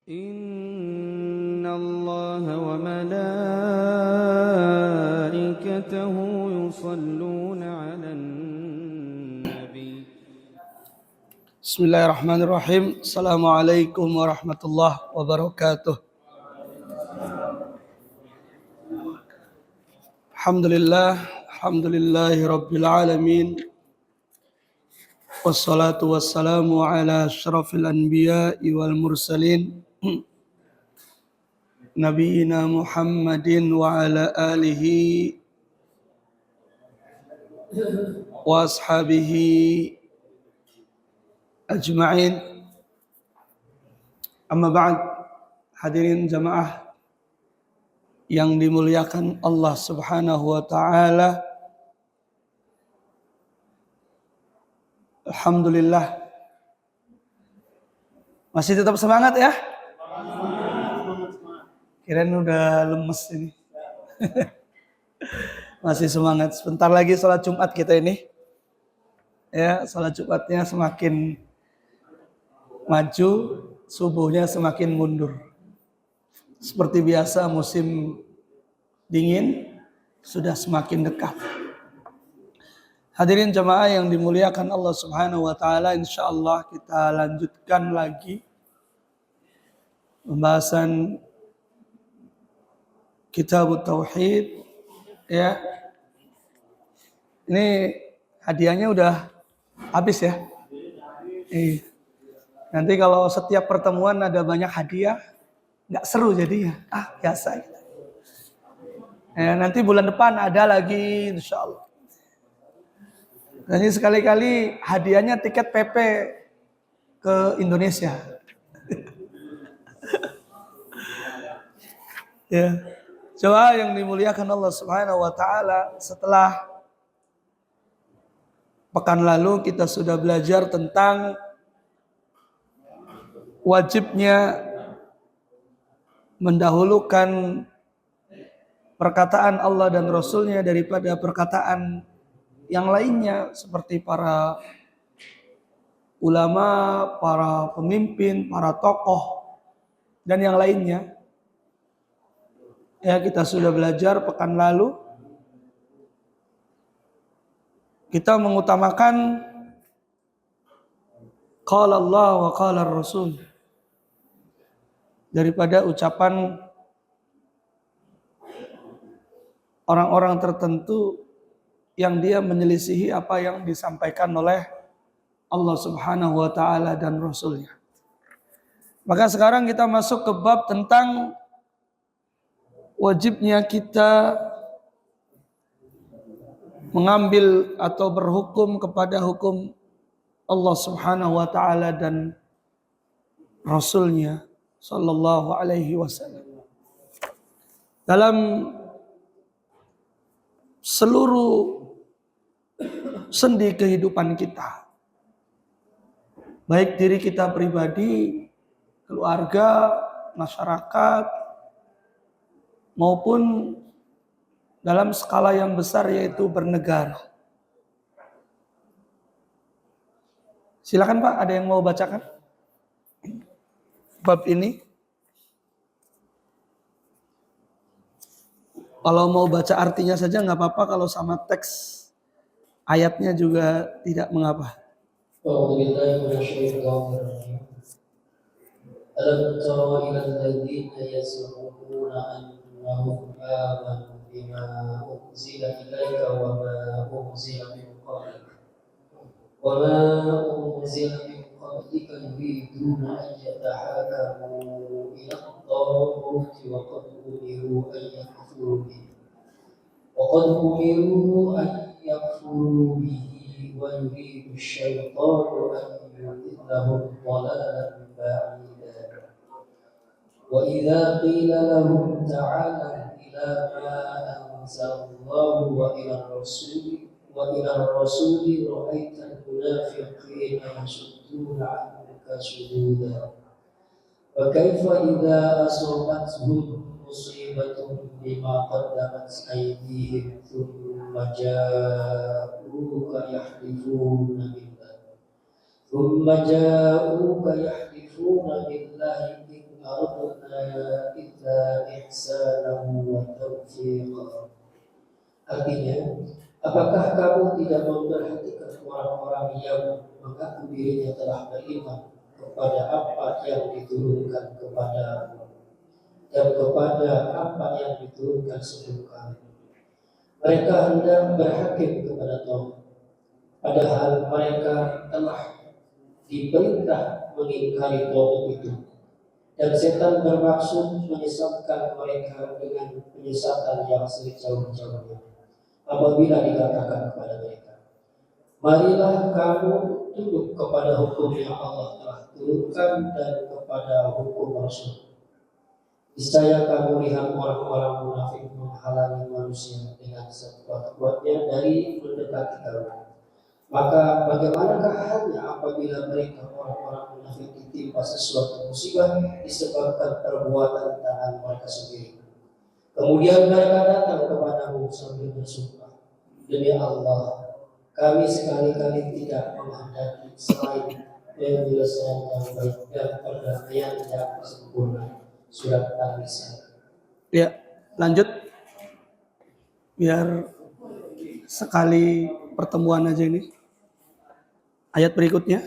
إن الله وملائكته يصلون على النبي. بسم الله الرحمن الرحيم. السلام عليكم ورحمة الله وبركاته. Alhamdulillahi Rabbil Alamin. Wassalatu wassalamu ala asyrafil anbiya'i wal mursalin Nabiina Muhammadin wa ala alihi wa ashabihi ajma'in. Amma ba'd, hadirin jamaah yang dimuliakan Allah Subhanahu wa taala. Alhamdulillah, masih tetap semangat ya? Kirain udah lemes ini. Masih semangat. Sebentar lagi sholat Jumat kita ini. Ya, sholat Jumatnya semakin maju, subuhnya semakin mundur. Seperti biasa musim dingin sudah semakin dekat. Hadirin jamaah yang dimuliakan Allah Subhanahu wa taala, insyaallah kita lanjutkan lagi pembahasan Kitab Tauhid ya. Ini hadiahnya udah habis ya. Nanti kalau setiap pertemuan ada banyak hadiah, nggak seru jadinya. Biasa gitu. Nanti bulan depan ada lagi insyaallah. Nanti sekali-kali hadiahnya tiket PP ke Indonesia. Ya. Coba yang dimuliakan Allah Subhanahu wa taala, setelah pekan lalu kita sudah belajar tentang wajibnya mendahulukan perkataan Allah dan Rasulnya daripada perkataan yang lainnya, seperti para ulama, para pemimpin, para tokoh, dan yang lainnya. Ya, kita sudah belajar pekan lalu. Kita mengutamakan qala Allah wa qala Rasul daripada ucapan orang-orang tertentu yang dia menyelisihi apa yang disampaikan oleh Allah Subhanahu wa taala dan Rasulnya. Maka sekarang kita masuk ke bab tentang wajibnya kita mengambil atau berhukum kepada hukum Allah Subhanahu wa taala dan Rasulnya sallallahu alaihi wasallam dalam seluruh sendi kehidupan kita, baik diri kita pribadi, keluarga, masyarakat, maupun dalam skala yang besar yaitu bernegara. Silakan Pak, ada yang mau bacakan bab ini? Kalau mau baca artinya saja nggak apa-apa, kalau sama teks ayatnya juga tidak mengapa. ألم تر إلى الذين يزعمون أنهم آمنوا بما أنزل إليك وما أنزل من قبلك يريدون أن يتحاكموا إلى الطاغوت وقد أمروا أن يكفروا به ويريد الشيطان أن يضلهم ضلالا بعيدا وإذا قيل لهم تعالوا إلى ما أنزل الله وإلى الرسول رأيت المنافقين يصدون عنك صدودا فكيف إذا أصابتهم مصيبة بما قدمت أيديهم ثم جاءوك يحلفون بالله إن أردنا إلا إحسانا وتوفيقا. Artinya, apakah kamu tidak memperhatikan orang-orang yang mengaku dirinya telah beriman kepada apa yang diturunkan kepadamu dan kepada apa yang diturunkan sebelum kami? Mereka hendak berhakim kepada Tuhan, padahal mereka telah diperintah mengingkari Tuhan itu. Dan setan bermaksud menyesatkan mereka dengan penyesatan yang sejauh-jauhnya. Apabila dikatakan kepada mereka, marilah kamu tunduk kepada hukum yang Allah telah turunkan dan kepada hukum Rasul. Niscaya kamu lihat orang-orang munafik menghalangi manusia dengan sekuat-kuatnya dari mendekati kamu. Maka bagaimanakah halnya apabila mereka orang-orang munafik ditimpa sesuatu musibah disebabkan perbuatan tangan mereka sendiri. Kemudian mereka datang kepadamu sambil bersumpah, demi Allah, kami sekali-kali tidak menghendaki selain penyelesaian yang baik dan perdamaian yang sempurna. Surat An-Nisa. Ya, lanjut. Biar sekali pertemuan aja ini. Ayat berikutnya.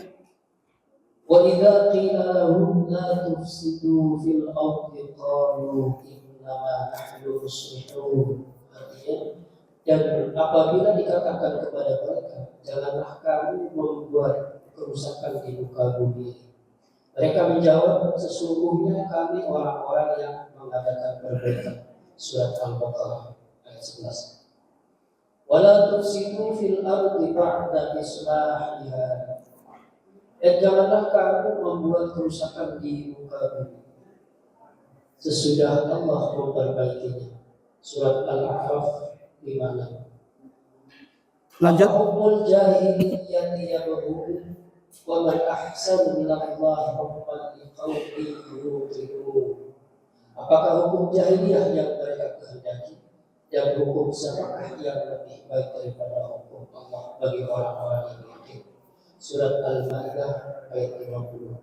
Wa idza qila lahum la tufsidu fil ardi qalu innama nahnu muslihun. Artinya, dan apabila dikatakan kepada mereka, janganlah kamu membuat kerusakan di muka bumi. Mereka menjawab, sesungguhnya kami orang-orang yang mengadakan perbaikan. Surat Al-Baqarah ayat 11. Wala tufsidu fil ardi ba'da islahiha. Dan janganlah kamu membuat kerusakan di muka bumi sesudah Allah memperbaikinya. Surat Al-A'raf 56. Lanjut. Hukumul jahiliyyati yabghun wa man ahsanu minallahi hukman liqaumin yuqinun. Apakah hukum jahiliyah yang mereka kehendaki dan hukum siapakah yang lebih baik daripada hukum Allah bagi orang-orang yang yakin? Surat Al-Maidah ayat 50.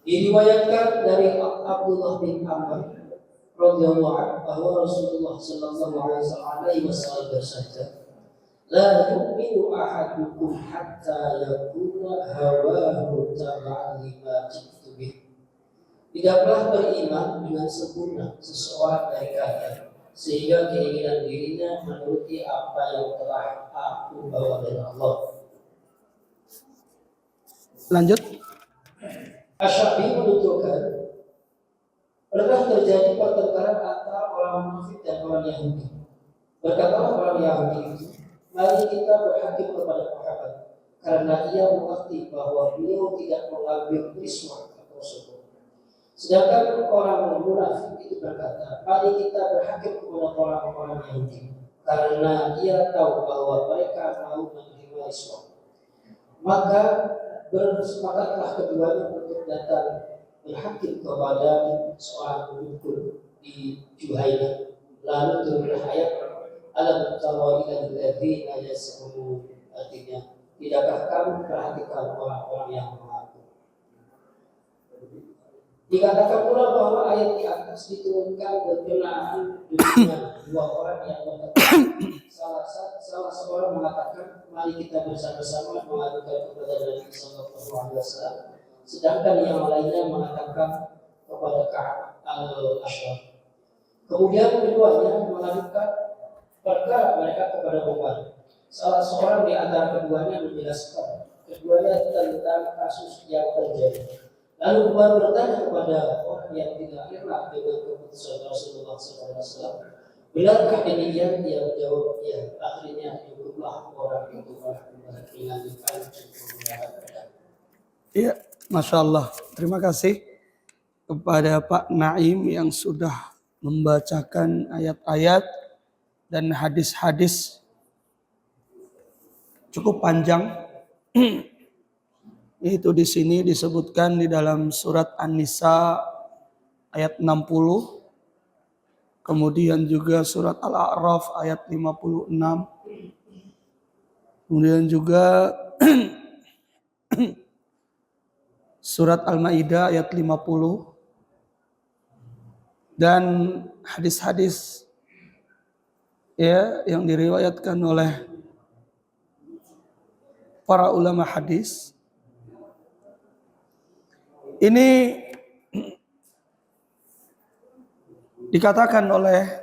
Diriwayatkan dari Abdullah bin Amr radhiyallahu anhu bahwa Rasulullah sallallahu alaihi wasallam bersabda, la yu'minu ahadukum hatta yakuna hawahu tab'an lima ji'tu bih. Tidaklah beriman dengan sempurna seseorang dari kalian sehingga keinginan dirinya menuruti apa yang telah aku bawa dari Allah. Lanjut. Asy-Syafi'i menuturkan, pernah terjadi pertengkaran antara orang munafik dan orang Yahudi. Berkatalah orang Yahudi itu, mari kita berhakim kepada Muhammad, karena ia mengerti bahwa beliau tidak mengambil riswah atau suku. Sedangkan orang munafik itu berkata, mari kita berhakim kepada orang-orang Yahudi, karena ia tahu bahwa mereka mau menerima riswah. Maka bersepakatlah keduanya untuk datang berhakim kepada seorang pemikul di Juhainah. Lalu turunlah ayat alam tara ila alladzina yas'umun. Artinya, tidakkah kamu perhatikan orang-orang yang mengaku? Dikatakan pula bahwa ayat di atas diturunkan berkenaan dengan dua orang yang berkata, salah seorang mengatakan, mari kita bersama-sama mengadukan kepada Nabi Sallallahu Alaihi Wasallam, sedangkan yang lainnya mengatakan kepada Ka'ab al-Ashraf. Kemudian keduanya mengadukan perkara mereka kepada Umar. Salah seorang di antara keduanya menjelaskan keduanya tentang kasus yang terjadi. Lalu Umar bertanya kepada orang yang tidak ikhlas dengan keputusan Rasulullah SAW, benarkah demikian? Dia menjawab, ya. Akhirnya cukuplah orang itu mengajukan kebenaran. Iya, Masya Allah. Terima kasih kepada Pak Naim yang sudah membacakan ayat-ayat dan hadis-hadis cukup panjang. Itu di sini disebutkan di dalam surat An-Nisa ayat 60. Kemudian juga surat Al-A'raf ayat 56. Kemudian juga surat Al-Maidah ayat 50. dan hadis-hadis ya yang diriwayatkan oleh para ulama hadis ini dikatakan oleh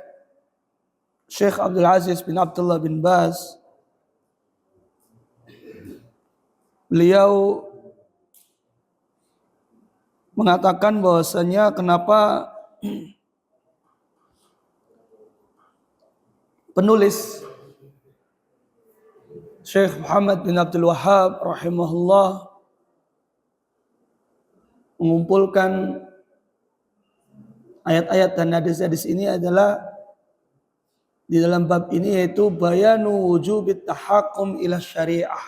Syekh Abdul Aziz bin Abdullah bin Baz. Beliau mengatakan bahwasanya kenapa penulis Syekh Muhammad bin Abdul Wahhab rahimahullah mengumpulkan ayat-ayat dan hadis-hadis ini adalah di dalam bab ini, yaitu bayanu wujubit tahakkum ila syariah,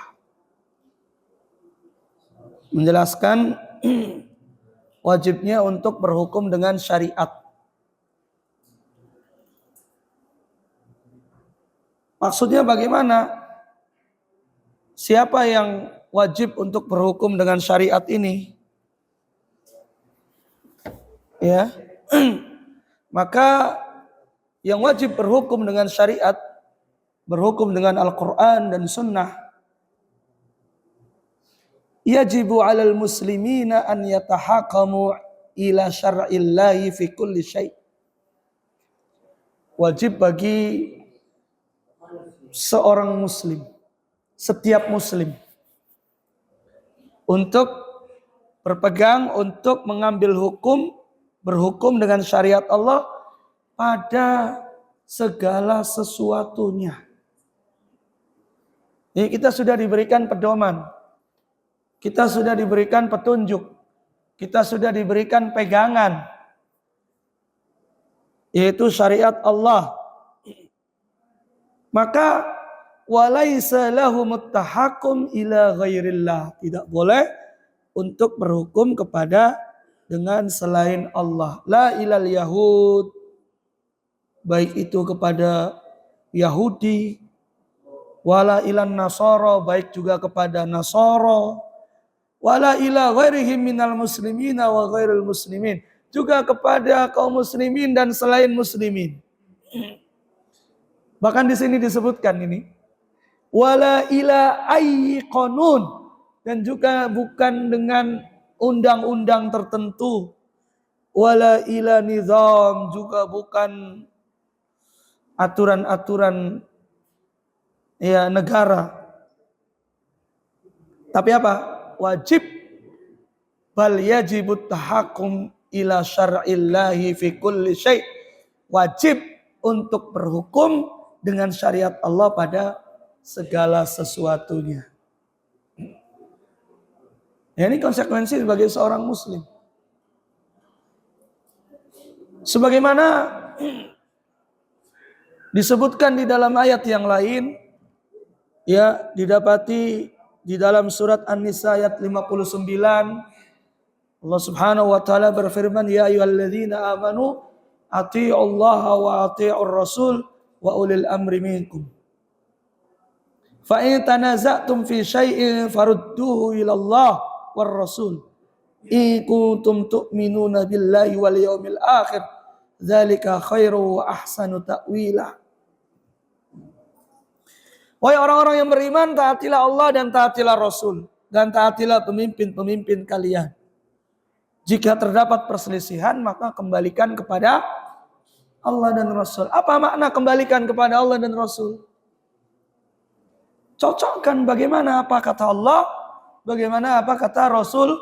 menjelaskan wajibnya untuk berhukum dengan syariat. Maksudnya bagaimana? Siapa yang wajib untuk berhukum dengan syariat ini? Ya. Maka yang wajib berhukum dengan syariat, berhukum dengan Al-Quran dan Sunnah, yajibu 'alal muslimina an yatahakamu ila syar'illahi fi kulli syai'. Wajib bagi seorang muslim, setiap muslim, untuk berpegang, untuk mengambil hukum, berhukum dengan syariat Allah pada segala sesuatunya. Ini kita sudah diberikan pedoman, kita sudah diberikan petunjuk, kita sudah diberikan pegangan, yaitu syariat Allah. Maka walaisa lahumut tahakkum ila ghairillah, tidak boleh untuk berhukum kepada dengan selain Allah. La ilal yahud, baik itu kepada Yahudi, wala ilan nasara, baik juga kepada Nasara, wala ila ghairihim minal muslimina wa ghairil muslimin, juga kepada kaum muslimin dan selain muslimin. Bahkan di sini disebutkan ini, wala ila ayyi qanun, dan juga bukan dengan undang-undang tertentu, wala ila nizam, juga bukan aturan-aturan ya negara. Tapi apa? Wajib, bal yajibut tahakkum ila syar'illahi fi kulli syai'. Wajib untuk berhukum dengan syariat Allah pada segala sesuatunya. Ya, ini konsekuensi sebagai seorang muslim. Sebagaimana disebutkan di dalam ayat yang lain, ya, didapati di dalam surat An-Nisa ayat 59, Allah Subhanahu wa taala berfirman, ya ayyuhalladzina amanu athi'ullaha wa athi'ur rasul wa ulil amri minkum. Fa in tanaza'tum fi syai'in farudduhu ila Allah war rasul in kuntum tu'minuna billahi wal yawmil akhir dzalika khairu wa ahsanu ta'wila. Wahai orang-orang yang beriman, taatilah Allah dan taatilah Rasul, dan taatilah pemimpin-pemimpin kalian. Jika terdapat perselisihan, maka kembalikan kepada Allah dan Rasul. Apa makna kembalikan kepada Allah dan Rasul? Cocokkan bagaimana apa kata Allah, bagaimana apa kata Rasul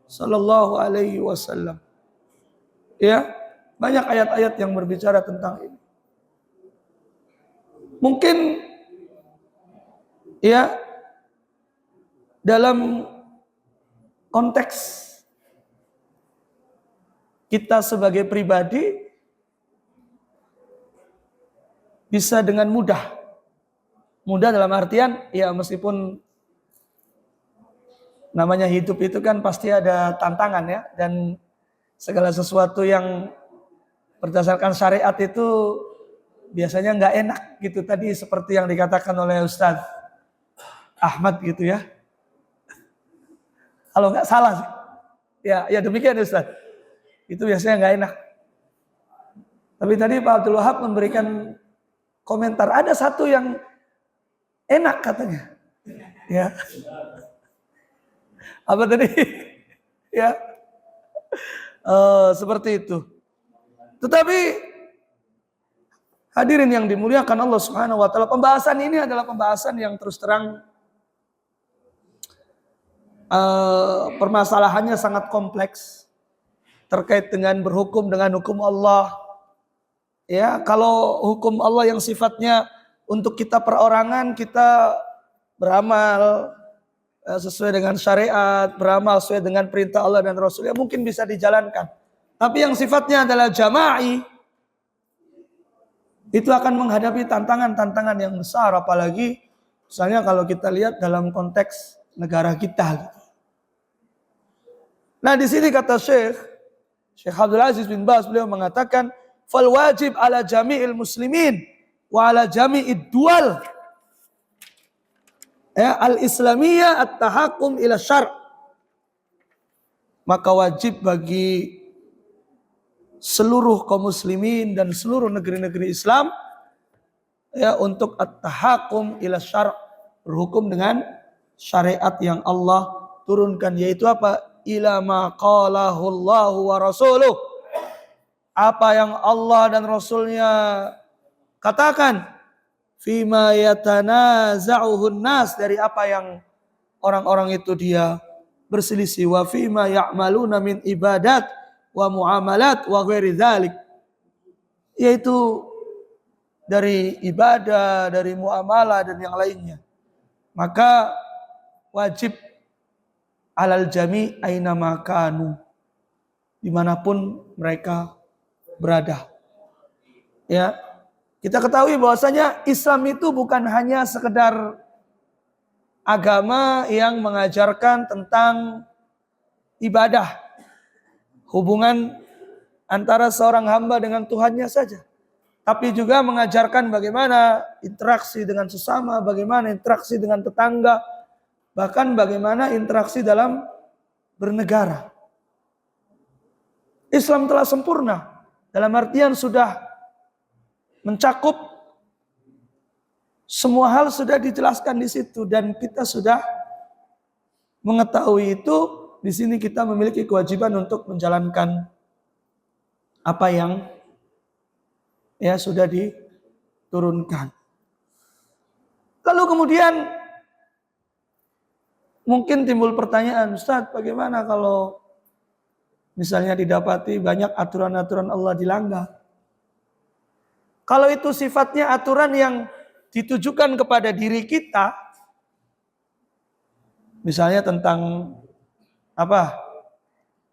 Sallallahu Alaihi Wasallam. Ya, banyak ayat-ayat yang berbicara tentang ini. Mungkin ya, dalam konteks kita sebagai pribadi bisa dengan mudah dalam artian ya, meskipun namanya hidup itu kan pasti ada tantangan ya, dan segala sesuatu yang berdasarkan syariat itu biasanya nggak enak gitu, tadi seperti yang dikatakan oleh Ustadz Ahmad gitu ya. Kalau nggak salah sih. Ya demikian Ustaz. Itu biasanya nggak enak. Tapi tadi Pak Abdul Wahab memberikan komentar. Ada satu yang enak katanya. Ya. Apa tadi? Ya. Seperti itu. Tetapi hadirin yang dimuliakan Allah Subhanahu wa taala, pembahasan ini adalah pembahasan yang terus terang permasalahannya sangat kompleks terkait dengan berhukum dengan hukum Allah. Ya, kalau hukum Allah yang sifatnya untuk kita perorangan, kita beramal sesuai dengan syariat, beramal sesuai dengan perintah Allah dan Rasul, ya mungkin bisa dijalankan. Tapi yang sifatnya adalah jama'i, itu akan menghadapi tantangan-tantangan yang besar, apalagi misalnya kalau kita lihat dalam konteks negara kita. Nah, di sini kata Syekh Abdul Aziz bin Baz, beliau mengatakan, fal wajib ala jami'il muslimin wa ala jami'id dual al-islamiyah at-tahakum ila syar'. Maka wajib bagi seluruh kaum muslimin dan seluruh negeri-negeri Islam ya untuk at-tahakum ila syar', berhukum dengan syariat yang Allah turunkan, yaitu apa? Ila ma qalahu Allah wa rasuluh. Apa yang Allah dan Rasulnya katakan. Fima yatanaza'uhun nas, dari apa yang orang-orang itu dia berselisih. Wa fima ya'maluna min ibadat wa muamalat wa ghairi dzalik, yaitu dari ibadah, dari muamalah dan yang lainnya. Maka wajib alal jami' aina makanu, dimanapun mereka berada. Ya, kita ketahui bahwasanya Islam itu bukan hanya sekedar agama yang mengajarkan tentang ibadah, hubungan antara seorang hamba dengan Tuhannya saja, tapi juga mengajarkan bagaimana interaksi dengan sesama, bagaimana interaksi dengan tetangga, bahkan bagaimana interaksi dalam bernegara. Islam telah sempurna, dalam artian sudah mencakup semua hal, sudah dijelaskan di situ, dan kita sudah mengetahui itu. Di sini kita memiliki kewajiban untuk menjalankan apa yang ya sudah diturunkan. Lalu kemudian mungkin timbul pertanyaan, Ustaz, bagaimana kalau misalnya didapati banyak aturan-aturan Allah dilanggar? Kalau itu sifatnya aturan yang ditujukan kepada diri kita, misalnya tentang apa?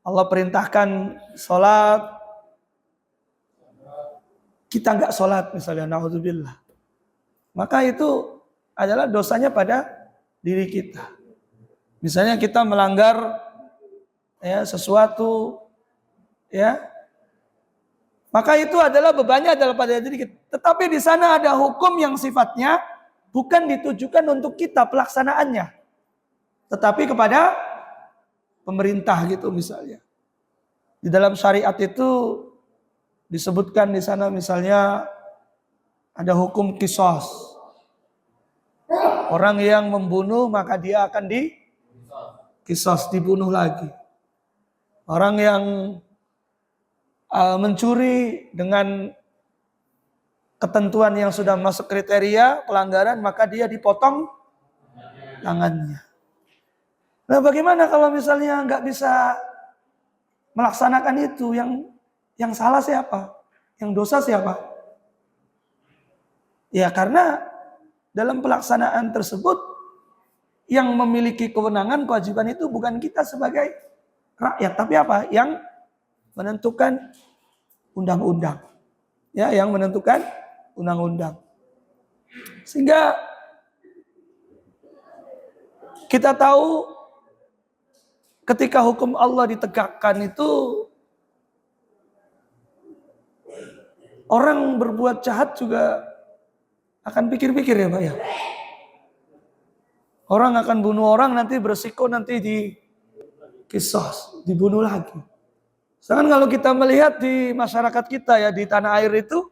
Allah perintahkan sholat, kita nggak sholat misalnya, na'udzubillah. Maka itu adalah dosanya pada diri kita. Misalnya kita melanggar ya sesuatu, ya, maka itu adalah bebannya adalah pada diri kita. Tetapi di sana ada hukum yang sifatnya bukan ditujukan untuk kita pelaksanaannya, tetapi kepada pemerintah gitu misalnya. Di dalam syariat itu disebutkan di sana misalnya ada hukum qisas. Orang yang membunuh maka dia akan qisas, dibunuh lagi. Orang yang mencuri dengan ketentuan yang sudah masuk kriteria pelanggaran, maka dia dipotong tangannya. Nah, bagaimana kalau misalnya nggak bisa melaksanakan itu? Yang salah siapa? Yang dosa siapa? Ya, karena dalam pelaksanaan tersebut yang memiliki kewenangan, kewajiban itu bukan kita sebagai rakyat, tapi apa? Yang menentukan undang-undang. Ya, yang menentukan undang-undang. Sehingga kita tahu ketika hukum Allah ditegakkan itu, orang berbuat jahat juga akan pikir-pikir ya Pak ya. Orang akan bunuh orang, nanti beresiko nanti di qisas, dibunuh lagi. Sedangkan kalau kita melihat di masyarakat kita ya, di tanah air itu,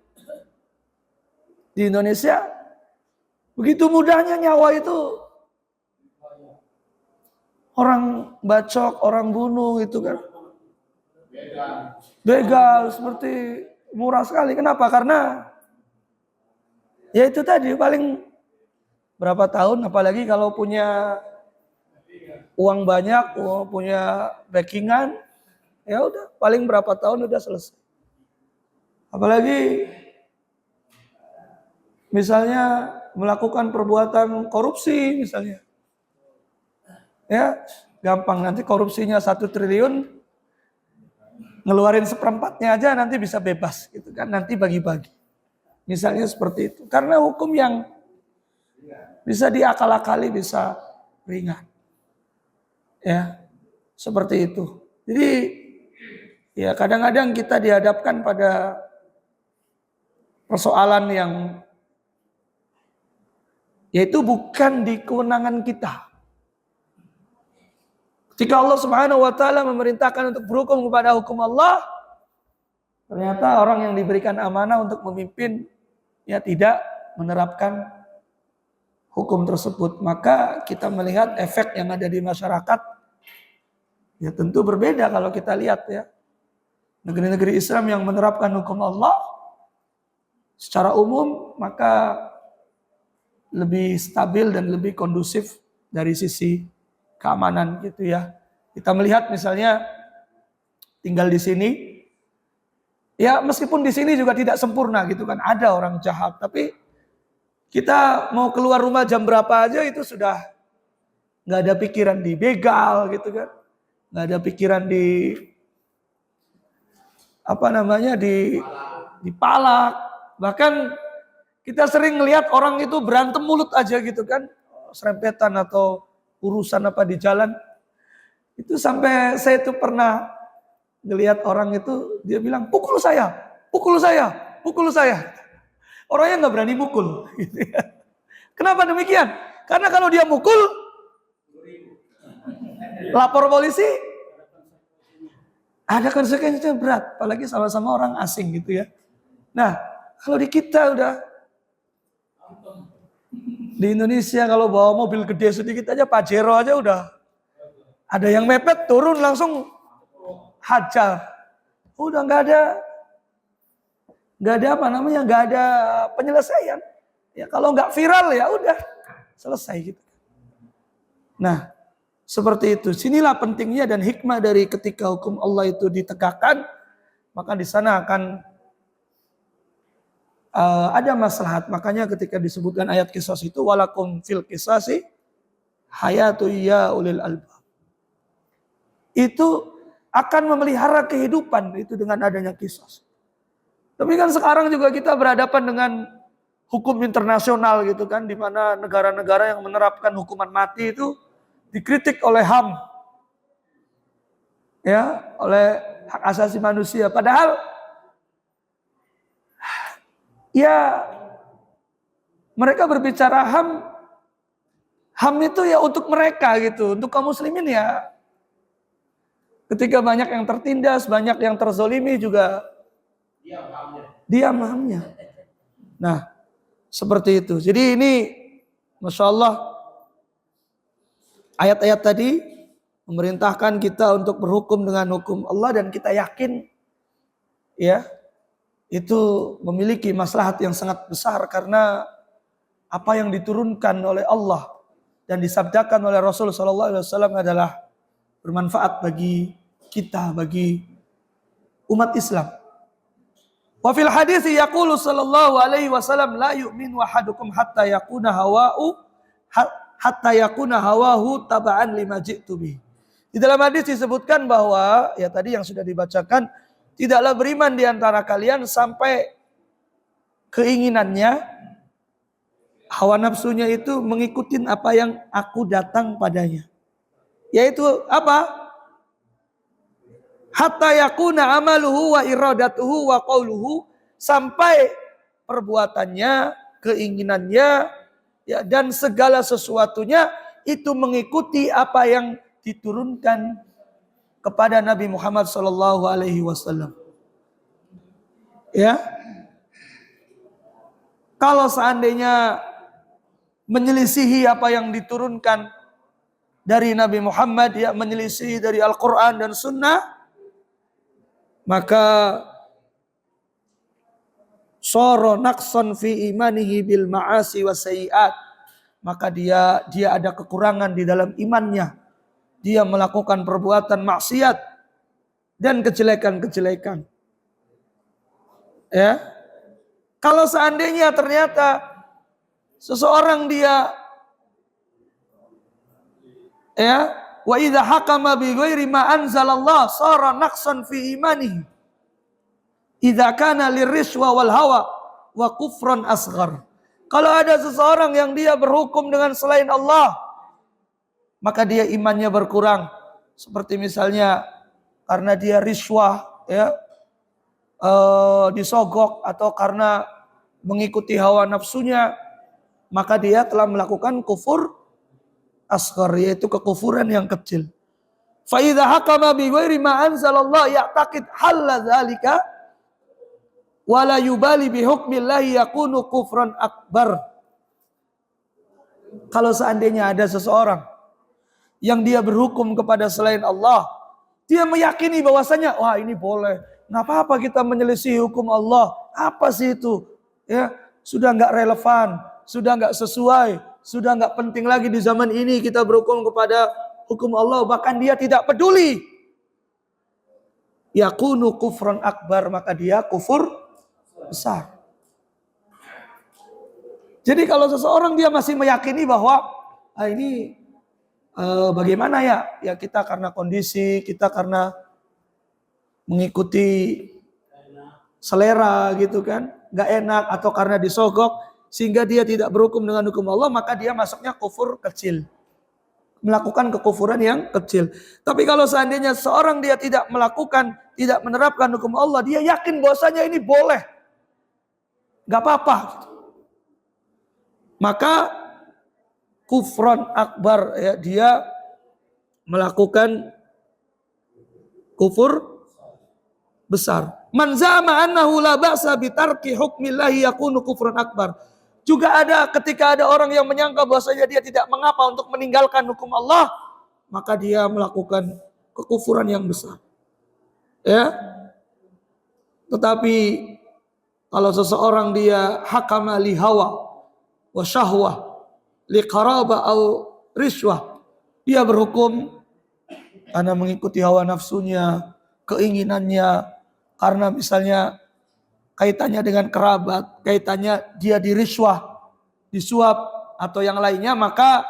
di Indonesia, begitu mudahnya nyawa itu orang bacok, orang bunuh itu kan. Begal seperti murah sekali. Kenapa? Karena ya itu tadi paling berapa tahun, apalagi kalau punya uang banyak, punya backingan, ya udah paling berapa tahun udah selesai. Apalagi misalnya melakukan perbuatan korupsi misalnya. Ya, gampang nanti korupsinya 1 triliun, ngeluarin 1/4-nya aja nanti bisa bebas gitu kan, nanti bagi-bagi. Misalnya seperti itu. Karena hukum yang bisa diakal-akali bisa ringan. Ya, seperti itu. Jadi ya kadang-kadang kita dihadapkan pada persoalan yang yaitu bukan di kewenangan kita. Jika Allah Subhanahu wa taala memerintahkan untuk berhukum kepada hukum Allah, ternyata orang yang diberikan amanah untuk memimpin ya tidak menerapkan hukum tersebut, maka kita melihat efek yang ada di masyarakat ya tentu berbeda kalau kita lihat ya. Negeri-negeri Islam yang menerapkan hukum Allah secara umum maka lebih stabil dan lebih kondusif dari sisi keamanan gitu ya. Kita melihat misalnya tinggal di sini, ya meskipun di sini juga tidak sempurna gitu kan, ada orang jahat, tapi kita mau keluar rumah jam berapa aja itu sudah nggak ada pikiran di begal gitu kan, nggak ada pikiran di apa namanya di palak, bahkan kita sering ngelihat orang itu berantem mulut aja gitu kan, serempetan atau urusan apa di jalan. Itu sampai saya itu pernah ngelihat orang itu dia bilang pukul saya, pukul saya, pukul saya. Orangnya nggak berani mukul. Gitu ya. Kenapa demikian? Karena kalau dia mukul, lapor polisi, ada konsekuensinya berat. Apalagi sama-sama orang asing gitu ya. Nah, kalau di kita udah di Indonesia kalau bawa mobil gede sedikit aja Pajero aja udah ada yang mepet turun langsung hajar. Udah nggak ada apa namanya, nggak ada penyelesaian. Ya kalau nggak viral ya udah selesai gitu. Nah seperti itu. Sinilah pentingnya dan hikmah dari ketika hukum Allah itu ditegakkan, maka di sana akan ada maslahat. Makanya ketika disebutkan ayat qisas itu walakum fil qisasi hayatu ya ulil albab. Itu akan memelihara kehidupan itu dengan adanya qisas. Tapi kan sekarang juga kita berhadapan dengan hukum internasional gitu kan, di mana negara-negara yang menerapkan hukuman mati itu dikritik oleh HAM. Ya, oleh hak asasi manusia. Padahal ya mereka berbicara HAM itu ya untuk mereka gitu, untuk kaum muslimin ya. Ketika banyak yang tertindas, banyak yang terzolimi juga diam HAM-nya. Nah, seperti itu. Jadi ini Masya Allah ayat-ayat tadi memerintahkan kita untuk berhukum dengan hukum Allah dan kita yakin ya itu memiliki maslahat yang sangat besar karena apa yang diturunkan oleh Allah dan disabdakan oleh Rasul SAW adalah bermanfaat bagi kita, bagi umat Islam. Wa fil hadis yaqulu sallallahu alaihi wasallam la yu'minu ahadukum hatta yakuna hawahu taba'an lima ji'tu bih. Di dalam hadis disebutkan bahwa ya tadi yang sudah dibacakan, tidaklah beriman di antara kalian sampai keinginannya, hawa nafsunya itu mengikuti apa yang aku datang padanya. Yaitu apa? Hatta yakuna amaluhu wa iradatuhu wa qauluhu, sampai perbuatannya, keinginannya ya, dan segala sesuatunya itu mengikuti apa yang diturunkan kepada Nabi Muhammad sallallahu alaihi wasallam. Ya. Kalau seandainya menyelisihi apa yang diturunkan dari Nabi Muhammad, ya, menyelisihi dari Al-Quran dan Sunnah, maka soro naqson fi imanihi bil ma'asi wa sayyi'at, maka dia ada kekurangan di dalam imannya. Dia melakukan perbuatan maksiat dan kejelekan-kejelekan. Ya. Kalau seandainya ternyata seseorang dia, ya, wa idza hakama bi ghairi ma anzalallah sara naqsan fi imanihi idza kana lirishwa wal hawa wa kufran asghar. Kalau ada seseorang yang dia berhukum dengan selain Allah, maka dia imannya berkurang. Seperti misalnya karena dia riswah, ya, disogok, atau karena mengikuti hawa nafsunya, maka dia telah melakukan kufur asghar, yaitu kekufuran yang kecil. Fa idza hakama bi ghairi ma anzalallah ya'taqid halla dzalika wa la yubali bi hukmillahi yakunu kufran akbar. Kalau seandainya ada seseorang yang dia berhukum kepada selain Allah, dia meyakini bahwasanya wah ini boleh, nggak apa-apa kita menyelisih hukum Allah, apa sih itu? Ya, sudah nggak relevan, sudah nggak sesuai, sudah nggak penting lagi di zaman ini kita berhukum kepada hukum Allah, bahkan dia tidak peduli. Yakunu kufran akbar, maka dia kufur besar. Jadi kalau seseorang dia masih meyakini bahwa ini bagaimana ya? Ya kita karena kondisi, kita karena mengikuti selera gitu kan, nggak enak, atau karena disogok sehingga dia tidak berhukum dengan hukum Allah, maka dia masuknya kufur kecil, melakukan kekufuran yang kecil. Tapi kalau seandainya seorang dia tidak melakukan, tidak menerapkan hukum Allah, dia yakin bahwasanya ini boleh, nggak apa-apa, maka kufran akbar, ya, dia melakukan kufur besar. Man zama annahu la ba'sa bi tarki hukmillahi yakunu kufran akbar. Juga ada ketika ada orang yang menyangka bahwasanya dia tidak mengapa untuk meninggalkan hukum Allah, maka dia melakukan kekufuran yang besar. Ya. Tetapi kalau seseorang dia hakama li hawa wa syahwah li qaraba au riswah, dia berhukum karena mengikuti hawa nafsunya, keinginannya, karena misalnya kaitannya dengan kerabat, kaitannya dia diriswah, disuap, atau yang lainnya, maka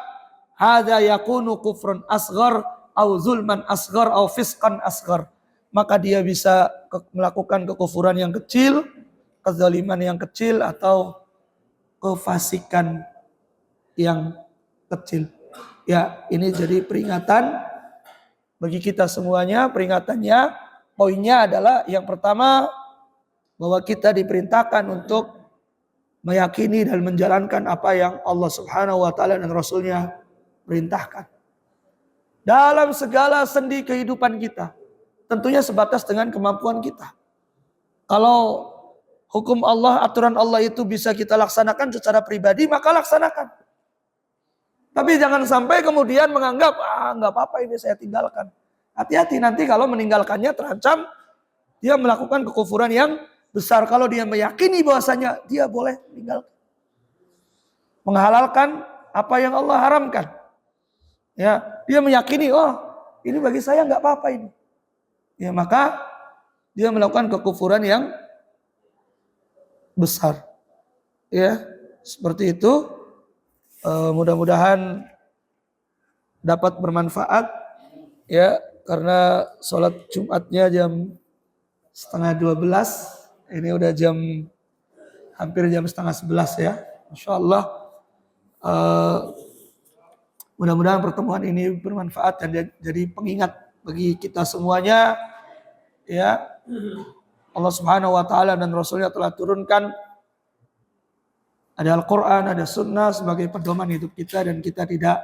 hadza yakunu kufrun asghar au zulman asghar au fisqan asghar. Maka dia bisa melakukan kekufuran yang kecil, kezaliman yang kecil, atau kefasikan yang kecil. Ya, ini jadi peringatan bagi kita semuanya. Peringatannya, poinnya adalah yang pertama, bahwa kita diperintahkan untuk meyakini dan menjalankan apa yang Allah Subhanahu wa taala dan Rasulnya perintahkan dalam segala sendi kehidupan kita, tentunya sebatas dengan kemampuan kita. Kalau hukum Allah, aturan Allah itu bisa kita laksanakan secara pribadi, maka laksanakan. Tapi jangan sampai kemudian menganggap nggak apa-apa ini saya tinggalkan. Hati-hati, nanti kalau meninggalkannya terancam dia melakukan kekufuran yang besar. Kalau dia meyakini bahwasanya dia boleh meninggalkan, menghalalkan apa yang Allah haramkan, ya, dia meyakini ini bagi saya nggak apa-apa ini, ya, maka dia melakukan kekufuran yang besar. Ya, seperti itu. Mudah-mudahan dapat bermanfaat, ya, karena sholat Jumatnya jam 11:30. Ini udah hampir jam 10:30 ya. Masya Allah. Mudah-mudahan pertemuan ini bermanfaat dan jadi pengingat bagi kita semuanya. Ya, Allah Subhanahu wa taala dan Rasulnya telah turunkan, ada Al-Quran, ada Sunnah sebagai pedoman hidup kita, dan kita tidak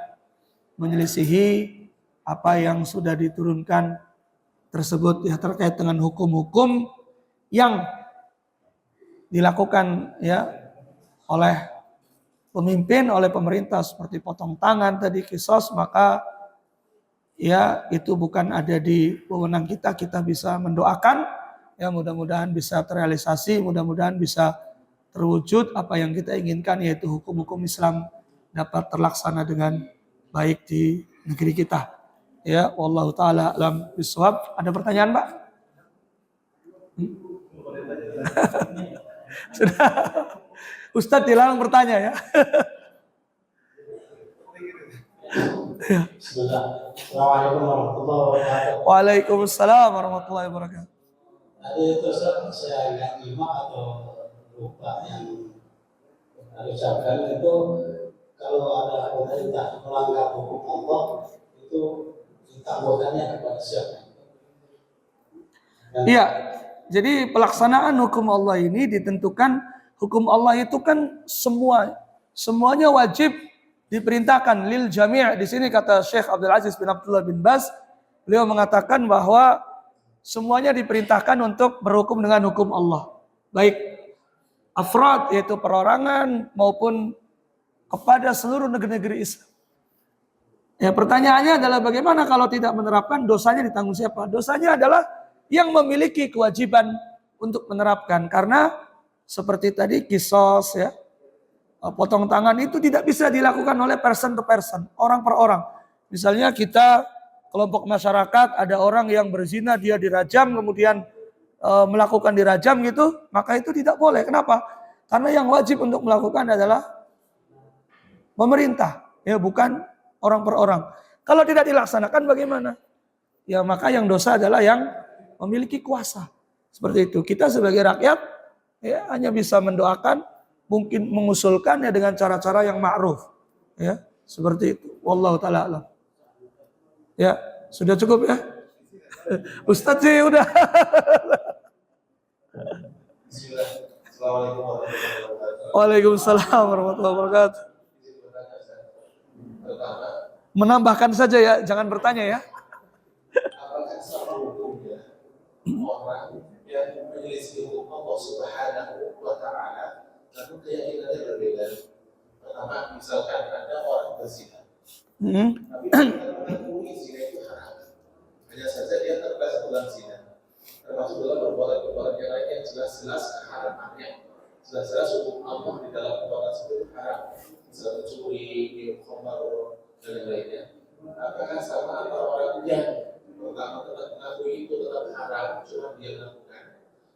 menyelisihi apa yang sudah diturunkan tersebut ya terkait dengan hukum-hukum yang dilakukan ya oleh pemimpin, oleh pemerintah seperti potong tangan tadi, kisos, maka ya itu bukan ada di wewenang kita. Kita bisa mendoakan ya mudah-mudahan bisa terrealisasi, mudah-mudahan bisa terwujud apa yang kita inginkan, yaitu hukum-hukum Islam dapat terlaksana dengan baik di negeri kita. Ya, wallahu taala alam bisawab. Ada pertanyaan, Pak? Sudah. Ustadz dilarang bertanya ya. Assalamualaikum warahmatullahi wabarakatuh. Waalaikumsalam warahmatullahi wabarakatuh. Tadi terus saya ingat lima atau lupa yang ucapkan itu, kalau ada pemerintah melanggar hukum Allah itu ditangguhkannya kepada siapa? Iya, jadi pelaksanaan hukum Allah ini ditentukan, hukum Allah itu kan semuanya wajib diperintahkan lil jami'. Di sini kata Syekh Abdul Aziz bin Abdullah bin Baz, beliau mengatakan bahwa semuanya diperintahkan untuk berhukum dengan hukum Allah. Baik afrad yaitu perorangan maupun kepada seluruh negeri-negeri Islam. Ya, pertanyaannya adalah bagaimana kalau tidak menerapkan, dosanya ditanggung siapa? Dosanya adalah yang memiliki kewajiban untuk menerapkan, karena seperti tadi kisos ya, potong tangan itu tidak bisa dilakukan oleh person to person, orang per orang. Misalnya kita kelompok masyarakat ada orang yang berzina, dia dirajam, kemudian melakukan dirajam gitu, maka itu tidak boleh. Kenapa? Karena yang wajib untuk melakukan adalah pemerintah, ya bukan orang per orang. Kalau tidak dilaksanakan bagaimana? Ya maka yang dosa adalah yang memiliki kuasa. Seperti itu. Kita sebagai rakyat ya hanya bisa mendoakan, mungkin mengusulkan ya dengan cara-cara yang ma'ruf. Ya, seperti itu. Wallahu taala alam. Ya, sudah cukup ya? Ustadz sih udah. Assalamualaikum warahmatullahi wabarakatuh. Waalaikumsalam warahmatullahi wabarakatuh. Pertama, Menambahkan saja ya, jangan bertanya ya. apakah sama hukumnya orang yang menyelisih hukum Allah Subhanahu wa Ta'ala lalu keyakinannya berbeda? Pertama, misalkan ada orang berzina, tapi dia mengakui zina itu haram. Hanya saja dia terbelas dalam zina, termasuk dalam perbuatan-perbuatan yang lain yang jelas-jelas keharamannya, jelas-jelas hukum Allah di dalam perbuatan tersebut haram, misalnya mencuri, minum khamar dan yang lainnya. Apakah sama antara orang yang pertama tetap mengakui itu tetap haram, cuma dia melakukan,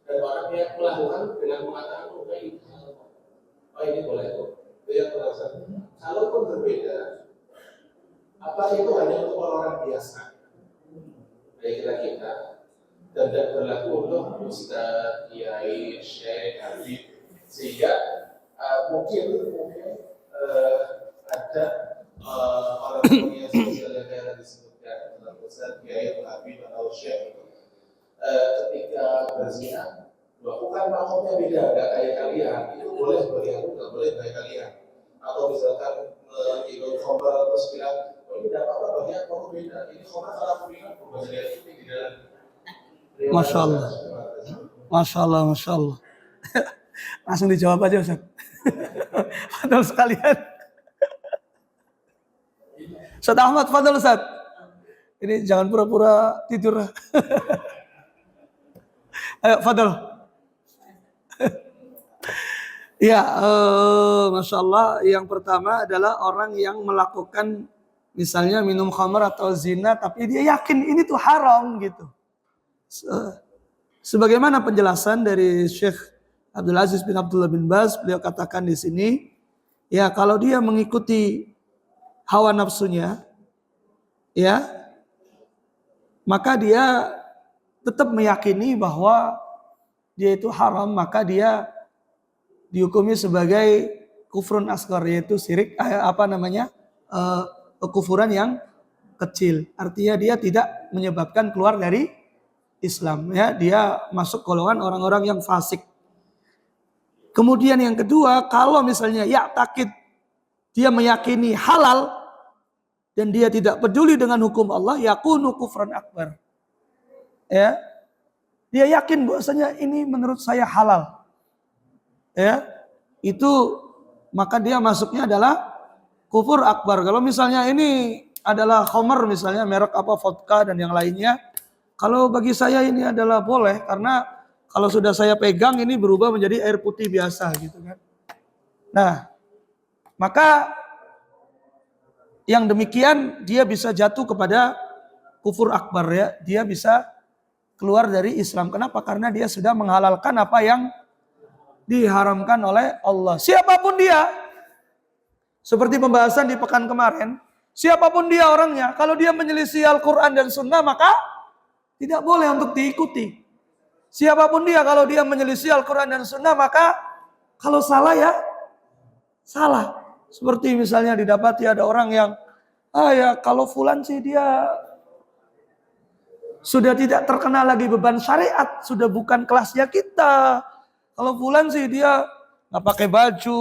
dan orang yang melakukan dengan mengatakan oh ini halal, oh ini boleh kok, itu yang terasa. Kalaupun berbeda, apa itu hanya untuk orang biasa, baik kita dan berlaku untuk ustaz, kiai, syekh, habib, sehingga mungkin ada orang yang spesial yang disebutkan dalam ustaz, kiai, habib atau syekh ketika berzina melakukan makomnya beda, nggak kayak kalian, itu boleh bagi aku, nggak boleh bagi kalian. Atau misalkan minum khamar terus bilang oh ini tidak apa-apa, bagi aku beda, ini khamar kalau aku bilang bukan jadi itu di dalam. Masya Allah. Masya Allah, Masya Allah. Langsung dijawab aja Ustaz. Fadal sekalian. Ustaz Ahmad, Fadal Ustaz. Ini jangan pura-pura tidur. Ayo Fadal. Ya, Masya Allah. Yang pertama adalah orang yang melakukan misalnya minum khamar atau zina, tapi dia yakin ini tuh haram gitu. Sebagaimana penjelasan dari Syekh Abdul Aziz bin Abdullah bin Baz, beliau katakan di sini, ya kalau dia mengikuti hawa nafsunya, ya, maka dia tetap meyakini bahwa dia itu haram, maka dia dihukumi sebagai kufrun asghar, yaitu syirik, kekufuran yang kecil. Artinya dia tidak menyebabkan keluar dari Islam, ya, dia masuk golongan orang-orang yang fasik. Kemudian yang kedua, kalau misalnya takid, dia meyakini halal dan dia tidak peduli dengan hukum Allah, yakunu kufran akbar. ya, dia yakin bahwasanya ini menurut saya halal, ya, itu maka dia masuknya adalah kufur akbar. Kalau misalnya ini adalah khamr misalnya merek apa vodka dan yang lainnya, kalau bagi saya ini adalah boleh karena kalau sudah saya pegang ini berubah menjadi air putih biasa gitu kan. Nah, maka yang demikian dia bisa jatuh kepada kufur akbar ya. Dia bisa keluar dari Islam. Kenapa? Karena dia sudah menghalalkan apa yang diharamkan oleh Allah. Siapapun dia, seperti pembahasan di pekan kemarin, siapapun dia orangnya, kalau dia menyelisih Al-Quran dan Sunnah maka tidak boleh untuk diikuti. Siapapun dia, kalau dia menyelisih Al-Quran dan Sunnah maka kalau salah ya salah. Seperti misalnya didapati ada orang yang, ya kalau fulan sih dia sudah tidak terkena lagi beban syariat, sudah bukan kelasnya kita. Kalau fulan sih dia nggak pakai baju,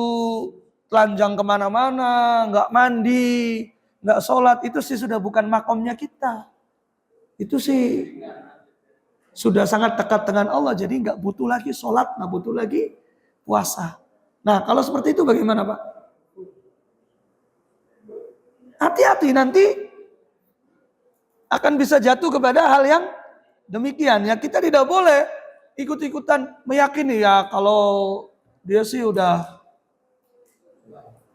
telanjang kemana-mana, nggak mandi, nggak sholat, itu sih sudah bukan makomnya kita. Itu sih sudah sangat dekat dengan Allah, jadi nggak butuh lagi sholat, nggak butuh lagi puasa. Nah kalau seperti itu bagaimana Pak? Hati-hati nanti akan bisa jatuh kepada hal yang demikian. Ya kita tidak boleh ikut-ikutan meyakini ya kalau dia sih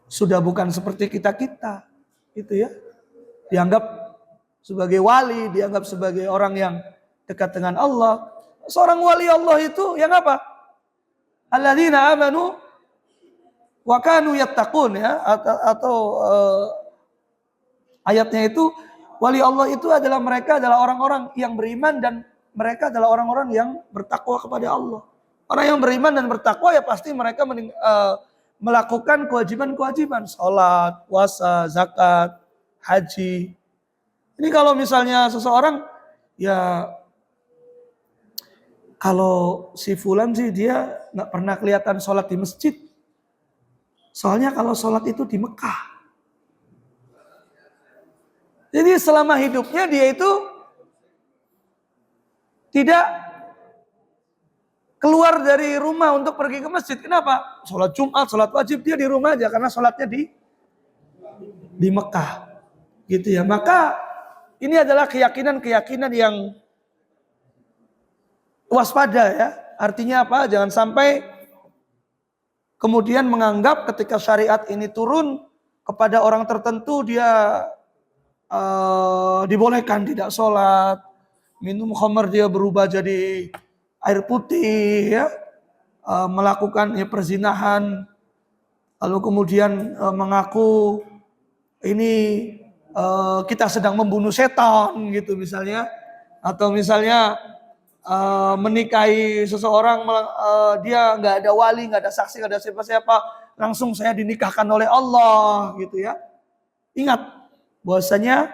sudah bukan seperti kita-kita. Gitu ya. Dianggap sebagai wali, dianggap sebagai orang yang dekat dengan Allah. Seorang wali Allah itu yang apa? Alladzina amanu wa kanu yattaqun ya, atau ayatnya itu wali Allah itu adalah mereka adalah orang-orang yang beriman dan mereka adalah orang-orang yang bertakwa kepada Allah. Orang yang beriman dan bertakwa ya pasti mereka melakukan kewajiban-kewajiban, salat, puasa, zakat, haji. Ini kalau misalnya seseorang ya kalau si fulan sih dia nggak pernah kelihatan sholat di masjid. Soalnya kalau sholat itu di Mekah. Jadi selama hidupnya dia itu tidak keluar dari rumah untuk pergi ke masjid. Kenapa? Sholat Jumat, sholat wajib dia di rumah aja karena sholatnya di Mekah. Gitu ya. Maka ini adalah keyakinan-keyakinan yang waspada ya. Artinya apa? Jangan sampai kemudian menganggap ketika syariat ini turun kepada orang tertentu dia dibolehkan tidak sholat, minum khamr dia berubah jadi air putih, ya, melakukan ya, perzinahan, lalu kemudian mengaku ini kita sedang membunuh setan gitu misalnya, atau misalnya menikahi seseorang dia nggak ada wali, nggak ada saksi, nggak ada siapa-siapa, langsung saya dinikahkan oleh Allah gitu ya. Ingat bahwasanya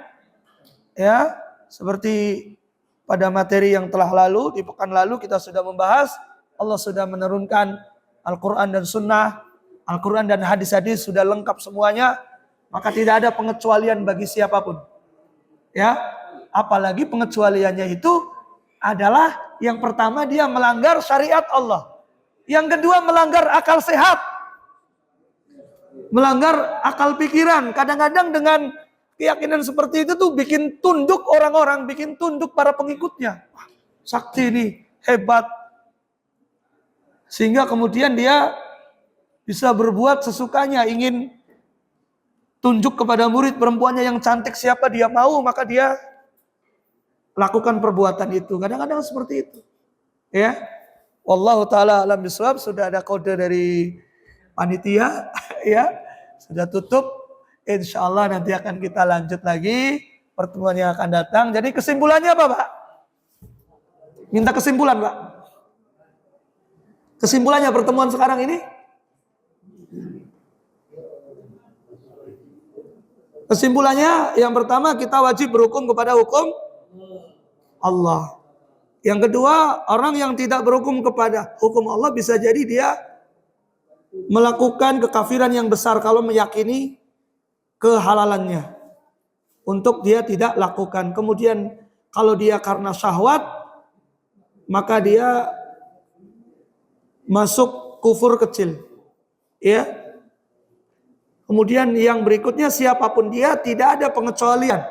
ya seperti pada materi yang telah lalu di pekan lalu kita sudah membahas Allah sudah menurunkan Al-Quran dan Sunnah, Al-Quran dan hadis-hadis sudah lengkap semuanya, maka tidak ada pengecualian bagi siapapun. Ya, apalagi pengecualiannya itu adalah yang pertama dia melanggar syariat Allah, yang kedua melanggar akal sehat, melanggar akal pikiran. Kadang-kadang dengan keyakinan seperti itu tuh bikin tunduk orang-orang, bikin tunduk para pengikutnya. Wah, sakti ini hebat. Sehingga kemudian dia bisa berbuat sesukanya, ingin tunjuk kepada murid perempuannya yang cantik siapa dia mau, maka dia lakukan perbuatan itu. Kadang-kadang seperti itu. Ya. Wallahu taala alam bisawab. Sudah ada kode dari panitia ya. Sudah tutup. Insya Allah nanti akan kita lanjut lagi pertemuan yang akan datang. Jadi kesimpulannya apa Pak? Minta kesimpulan Pak. Kesimpulannya pertemuan sekarang ini? Kesimpulannya yang pertama kita wajib berhukum kepada hukum Allah. Yang kedua orang yang tidak berhukum kepada hukum Allah bisa jadi dia melakukan kekafiran yang besar kalau meyakini kehalalannya untuk dia tidak lakukan. Kemudian kalau dia karena syahwat maka dia masuk kufur kecil. Ya. Kemudian yang berikutnya, siapapun dia tidak ada pengecualian.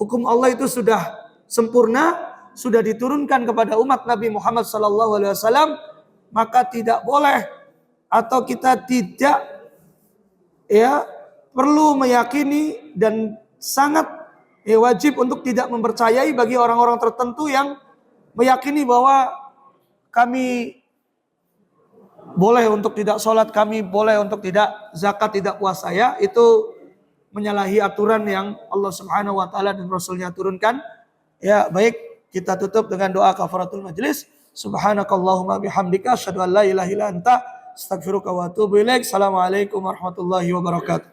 Hukum Allah itu sudah sempurna, sudah diturunkan kepada umat Nabi Muhammad SAW, maka tidak boleh atau kita tidak perlu meyakini dan sangat wajib untuk tidak mempercayai bagi orang-orang tertentu yang meyakini bahwa kami boleh untuk tidak sholat, kami boleh untuk tidak zakat, tidak puasa, ya. Itu menyalahi aturan yang Allah Subhanahu wa taala dan Rasulnya turunkan. Ya, baik, kita tutup dengan doa kafaratul majlis. Subhanakallahumma bihamdika asyhadu an la ilaha illa anta astaghfiruka wa atubu ilaik. Assalamualaikum warahmatullahi wabarakatuh.